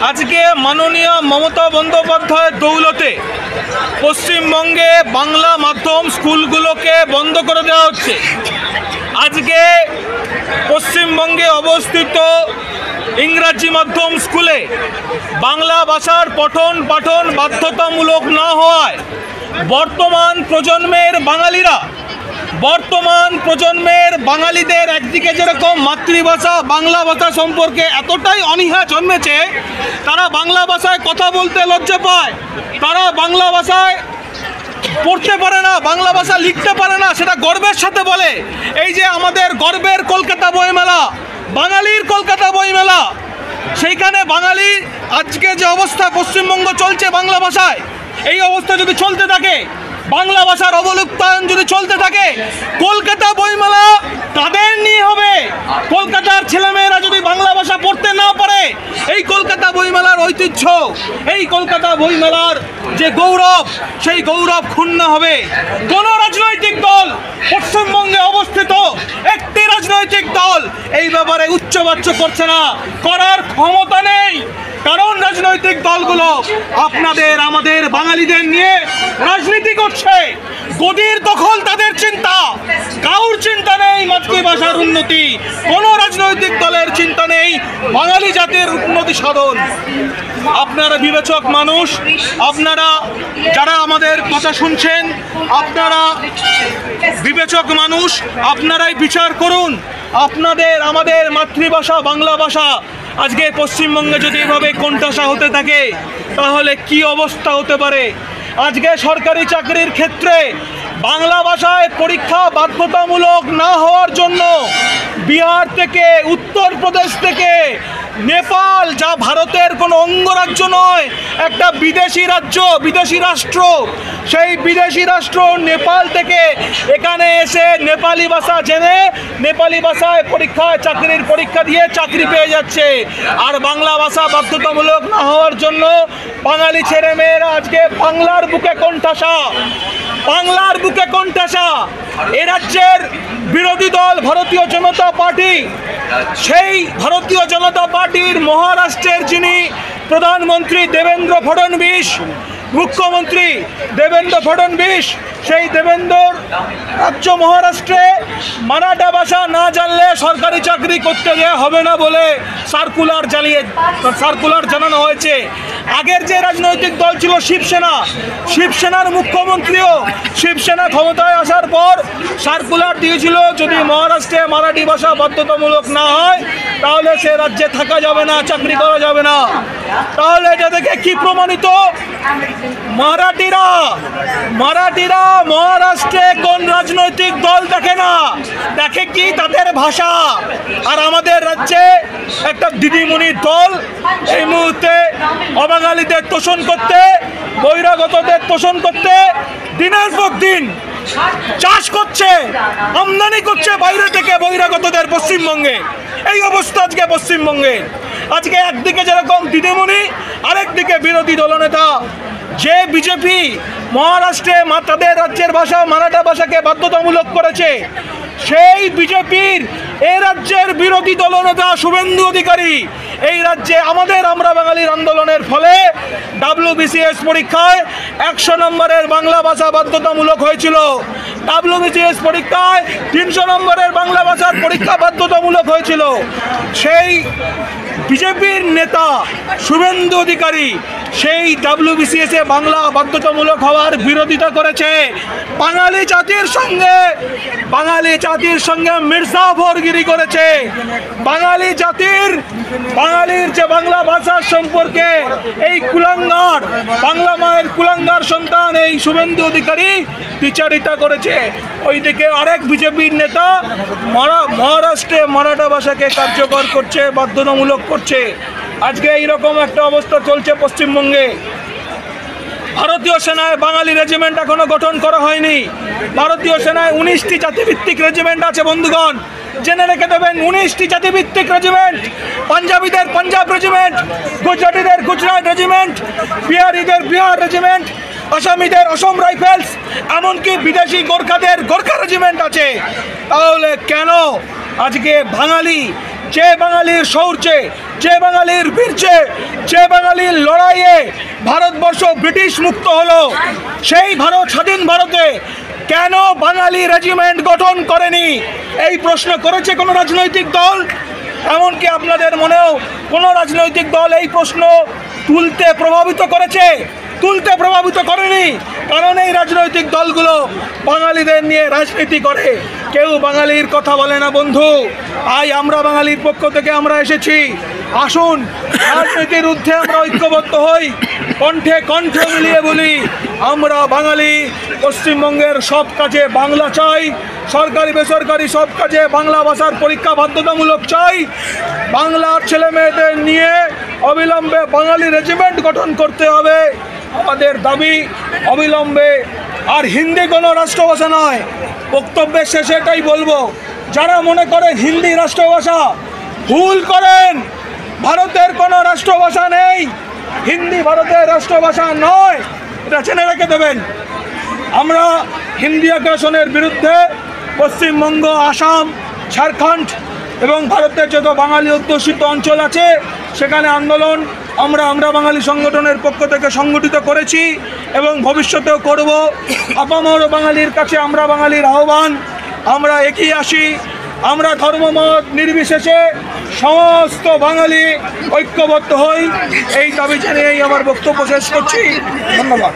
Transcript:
আজকে মাননীয় মমতা বন্দ্যোপাধ্যায়ের দৌলতে পশ্চিমবঙ্গে বাংলা মাধ্যম স্কুলগুলোকে বন্ধ করে দেওয়া হচ্ছে। আজকে পশ্চিমবঙ্গে অবস্থিত ইংরাজি মাধ্যম স্কুলে বাংলা ভাষার পঠন পাঠন বাধ্যতামূলক না হওয়ায় বর্তমান বাঙালিদের একদিকে যেরকম মাতৃভাষা বাংলা ভাষা সম্পর্কে এতটাই অনীহা জন্মেছে, তারা বাংলা ভাষায় কথা বলতে লজ্জা পায়, তারা বাংলা ভাষায় পড়তে পারে না, বাংলা ভাষা লিখতে পারে না, সেটা গর্বের সাথে বলে। এই যে আমাদের গর্বের কলকাতা বইমেলা, বাঙালির কলকাতা বইমেলা, সেইখানে বাঙালি আজকে যে অবস্থা পশ্চিমবঙ্গ চলছে বাংলা ভাষায়, এই অবস্থা যদি চলতে থাকে, বাংলা ভাষার অবলুপ্তায়ন যদি চলতে থাকে, কলকাতা বইমেলা তাদের নিয়ে হবে। কলকাতার ছেলেমেয়েরা যদি বাংলা ভাষা পড়তে না পারে, এই কলকাতা বইমেলার ঐতিহ্য, এই কলকাতা বইমেলার যে গৌরব, সেই গৌরব ক্ষুণ্ণ হবে। কোন রাজনৈতিক দল, পশ্চিমবঙ্গে অবস্থিত একটি রাজনৈতিক দল এই ব্যাপারে উচ্চবাচ্য করছে না, করার ক্ষমতা নেই। কারণ রাজনৈতিক দলগুলো আপনাদের আমাদের বাঙালিদের নিয়ে রাজনীতি করছে। গদির দখল তাদের চিন্তা, কারোর চিন্তা নেই মাতৃভাষার উন্নতি, কোনো রাজনৈতিক দলের চিন্তা নেই বাঙালি জাতির উন্নতি সাধন। আপনারা বিবেচক মানুষ, আপনারা যারা আমাদের কথা শুনছেন, আপনারা বিবেচক মানুষ, আপনারাই বিচার করুন। আপনাদের আমাদের মাতৃভাষা বাংলা ভাষা আজকে পশ্চিমবঙ্গে যদি এভাবে কোণঠাসা হতে থাকে, তাহলে কি অবস্থা হতে পারে। আজকে সরকারি চাকরির ক্ষেত্রে বাংলা ভাষায় পরীক্ষা বাধ্যতামূলক না হওয়ার জন্য বিহার থেকে, উত্তরপ্রদেশ থেকে, নেপাল, যা ভারতের কোনো অঙ্গরাজ্য নয়, একটা বিদেশি রাজ্য, বিদেশি রাষ্ট্র, সেই বিদেশি রাষ্ট্র নেপাল থেকে এখানে এসে নেপালি ভাষা জেনে নেপালি ভাষায় চাকরির পরীক্ষা দিয়ে চাকরি পেয়ে যাচ্ছে। আর বাংলা ভাষা বাধ্যতামূলক না হওয়ার জন্য বাঙালি ছেলেমেয়েরা আজকে বাংলার বুকে কোণঠাসা, বাংলার বুকে কোণঠাসা। এ রাজ্যের বিরোধী দল ভারতীয় জনতা পার্টি, সেই ভারতীয় জনতা পার্টির মহারাষ্ট্রের যিনি প্রধানমন্ত্রী দেবেন্দ্র ফডনবিস, মুখ্যমন্ত্রী দেবেন্দ্র ফডনবিস, সেই দেবেন্দ্র রাজ্য মহারাষ্ট্রে মারাঠা ভাষা না জানলে সরকারি চাকরি করতে দেওয়া হবে না বলে সার্কুলার জানানো হয়েছে। আগের যে রাজনৈতিক দল ছিল শিবসেনা, শিবসেনার মুখ্যমন্ত্রীও শিবসেনা ক্ষমতায় আসার পর সার্কুলার দিয়েছিল, যদি মহারাষ্ট্রে মারাঠি ভাষা বাধ্যতামূলক না হয় তাহলে সে রাজ্যে থাকা যাবে না, চাকরি করা যাবে না। তাহলে এটা থেকে কি প্রমাণিত? মারাঠিরা মহারাষ্ট্রে কোন রাজনৈতিক দল দেখে না, দেখে কি তাদের ভাষা। আর আমাদের রাজ্যে একটা দিদিমণির দল এই মুহূর্তে অবাঙালিদের তোষণ করতে, বহিরাগতদের তোষণ করতে দিনের পর দিন চাষ করছে, আমদানি করছে বাইরে থেকে বহিরাগতদের পশ্চিমবঙ্গে। এই অবস্থা আজকে পশ্চিমবঙ্গে। আজকে একদিকে যেরকম দিদিমণি, আরেকদিকে বিরোধী দলনেতা। যে বিজেপি মহারাষ্ট্রে তাদের রাজ্যের ভাষা মারাঠা ভাষাকে বাধ্যতামূলক করেছে, সেই বিজেপির এই রাজ্যের বিরোধী দলনেতা শুভেন্দু অধিকারী এই রাজ্যে আমরা বাঙালির আন্দোলনের ফলে WBCS পরীক্ষায় 100 নম্বরের বাংলা ভাষা বাধ্যতামূলক হয়েছিল। WBCS পরীক্ষায় 300 নম্বরের বাংলা ভাষার পরীক্ষা বাধ্যতামূলক হয়েছিল। সেই বিজেপির নেতা শুভেন্দু অধিকারী সেই WBCS বাংলা বাধ্যতামূলক হওয়ার বিরোধিতা করেছে। বাঙালি জাতির সঙ্গে মির্জাফরগিরি করেছে। বাঙালির যে বাংলা ভাষার সম্পর্কে এই কুলাঙ্গার, বাংলা মায়ের কুলাঙ্গার সন্তান এই শুভেন্দু অধিকারী বিচারিতা করেছে। ওইদিকে আরেক বিজেপির নেতা মহারাষ্ট্রে মারাঠা ভাষাকে কার্যকর করছে, বাধ্যতামূলক করছে। আজকে এইরকম একটা অবস্থা চলছে পশ্চিমবঙ্গে। ভারতীয় সেনায় বাঙালি রেজিমেন্ট এখনো গঠন করা হয়নি। ভারতীয় সেনায় 19টি জাতিভিত্তিক রেজিমেন্ট আছে বন্ধুগণ, জেনে রেখে দেবেন। 19টি জাতিভিত্তিক রেজিমেন্ট, পাঞ্জাবিদের পাঞ্জাব রেজিমেন্ট, গুজরাটিদের গুজরাট রেজিমেন্ট, বিহারিদের বিহার রেজিমেন্ট, আসামিদের অসম রাইফেলস, এমনকি বিদেশি গোর্খাদের গোর্খা রেজিমেন্ট আছে। তাহলে কেন আজকে বাঙালি যে বাঙালির শৌর্যে, যে বাঙালির বীর্যে, যে বাঙালির লড়াইয়ে ভারতবর্ষ ব্রিটিশ মুক্ত হলো, সেই ভারত স্বাধীন ভারতে কেন বাঙালি রেজিমেন্ট গঠন করেনি? এই প্রশ্ন করেছে কোনো রাজনৈতিক দল? এমনকি আপনাদের মনেও কোনো রাজনৈতিক দল এই প্রশ্ন তুলতে প্রভাবিত করেছে? তুলতে প্রভাবিত করেনি, কারণ এই রাজনৈতিক দলগুলো বাঙালিদের নিয়ে রাজনীতি করে, কেউ বাঙালির কথা বলে না বন্ধু। আজ আমরা বাঙালির পক্ষ থেকে আমরা এসেছি, আসুন রাজনীতির ঊর্ধ্বে আমরা ঐক্যবদ্ধ হই, কণ্ঠে কণ্ঠ মিলিয়ে বলি আমরা বাঙালি, পশ্চিমবঙ্গের সব কাজে বাংলা চাই, সরকারি বেসরকারি সব কাজে বাংলা ভাষার পরীক্ষা বাধ্যতামূলক চাই, বাংলার ছেলে মেয়েদের নিয়ে অবিলম্বে বাঙালি রেজিমেন্ট গঠন করতে হবে আমাদের দাবি অবিলম্বে। আর হিন্দি কোনো রাষ্ট্রভাষা নয়। বক্তব্যের শেষে এটাই বলবো, যারা মনে করেন হিন্দি রাষ্ট্রভাষা, ভুল করেন। ভারতের কোনো রাষ্ট্রভাষা নেই, হিন্দি ভারতের রাষ্ট্রভাষা নয়, এটা জেনে রেখে দেবেন। আমরা হিন্দি আগ্রাসনের বিরুদ্ধে পশ্চিমবঙ্গ, আসাম, ঝাড়খণ্ড এবং ভারতের যত বাঙালি অধ্যুষিত অঞ্চল আছে সেখানে আন্দোলন আমরা বাঙালি সংগঠনের পক্ষ থেকে সংগঠিত করেছি এবং ভবিষ্যতেও করব। আপামর বাঙালির কাছে আমরা বাঙালির আহ্বান, আমরা এগিয়ে আসি, আমরা ধর্মমত নির্বিশেষে সমস্ত বাঙালি ঐক্যবদ্ধ হই, এই দাবি জানিয়েই আমার বক্তব্য শেষ করছি। ধন্যবাদ।